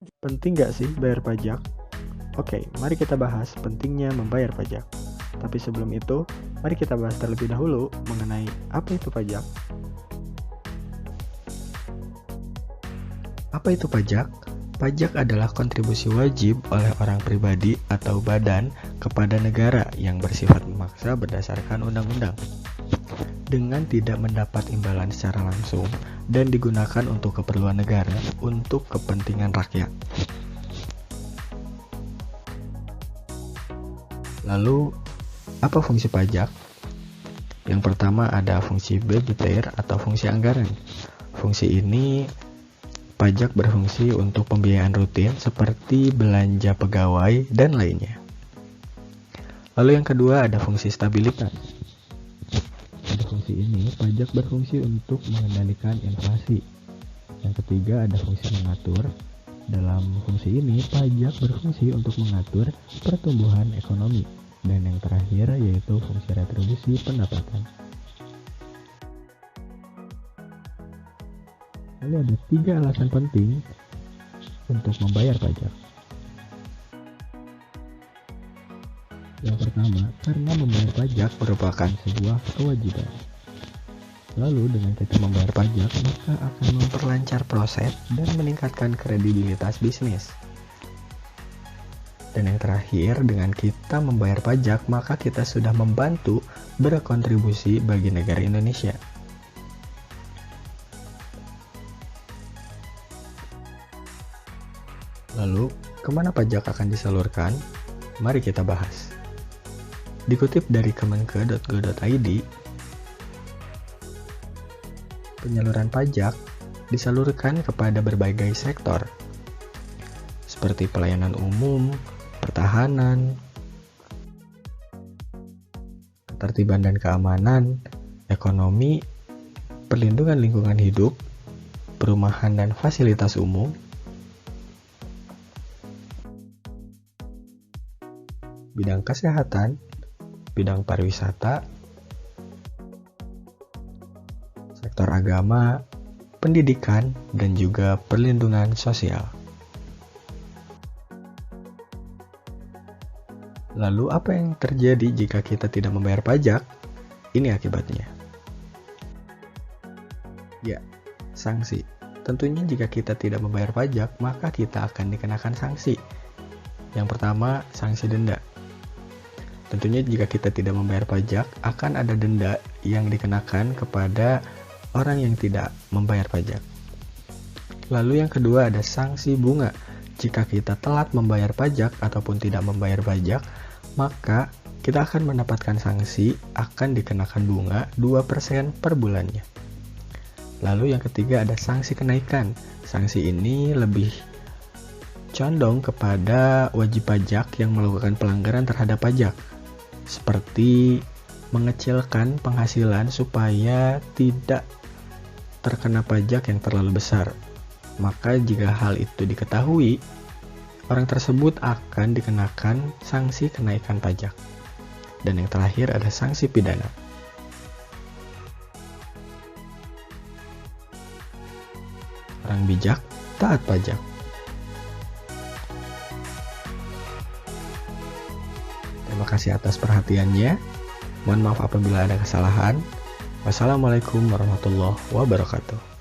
Penting nggak sih bayar pajak? Oke, mari kita bahas pentingnya membayar pajak. Tapi sebelum itu, mari kita bahas terlebih dahulu mengenai apa itu pajak. Apa itu pajak? Pajak adalah kontribusi wajib oleh orang pribadi atau badan kepada negara yang bersifat memaksa berdasarkan undang-undang, dengan tidak mendapat imbalan secara langsung dan digunakan untuk keperluan negara untuk kepentingan rakyat. Lalu, apa fungsi pajak? Yang pertama ada fungsi budgeter atau fungsi anggaran. Fungsi ini, pajak berfungsi untuk pembiayaan rutin seperti belanja pegawai dan lainnya. Lalu yang kedua ada fungsi stabilitas. Pada fungsi ini, pajak berfungsi untuk mengendalikan inflasi. Yang ketiga ada fungsi mengatur. Dalam fungsi ini, pajak berfungsi untuk mengatur pertumbuhan ekonomi. Dan yang terakhir yaitu fungsi retribusi pendapatan. Lalu ada 3 alasan penting untuk membayar pajak. Yang pertama, karena membayar pajak merupakan sebuah kewajiban. Lalu dengan kita membayar pajak, maka akan memperlancar proses dan meningkatkan kredibilitas bisnis. Dan yang terakhir, dengan kita membayar pajak, maka kita sudah membantu berkontribusi bagi negara Indonesia. Lalu, kemana pajak akan disalurkan? Mari kita bahas. Dikutip dari kemenke.go.id, penyaluran pajak disalurkan kepada berbagai sektor, seperti pelayanan umum, pertahanan, ketertiban dan keamanan, ekonomi, perlindungan lingkungan hidup, perumahan dan fasilitas umum, bidang kesehatan, bidang pariwisata, sektor agama, pendidikan, dan juga perlindungan sosial. Lalu apa yang terjadi jika kita tidak membayar pajak? Ini akibatnya. Ya, sanksi. Tentunya jika kita tidak membayar pajak, maka kita akan dikenakan sanksi. Yang pertama, sanksi denda. Tentunya jika kita tidak membayar pajak, akan ada denda yang dikenakan kepada orang yang tidak membayar pajak. Lalu yang kedua ada sanksi bunga. Jika kita telat membayar pajak ataupun tidak membayar pajak, maka kita akan mendapatkan sanksi akan dikenakan bunga 2% per bulannya. Lalu yang ketiga ada sanksi kenaikan. Sanksi ini lebih condong kepada wajib pajak yang melakukan pelanggaran terhadap pajak, seperti mengecilkan penghasilan supaya tidak terkena pajak yang terlalu besar. Maka jika hal itu diketahui, orang tersebut akan dikenakan sanksi kenaikan pajak. Dan yang terakhir ada sanksi pidana. Orang bijak taat pajak. Terima kasih atas perhatiannya. Mohon maaf apabila ada kesalahan. Wassalamualaikum warahmatullahi wabarakatuh.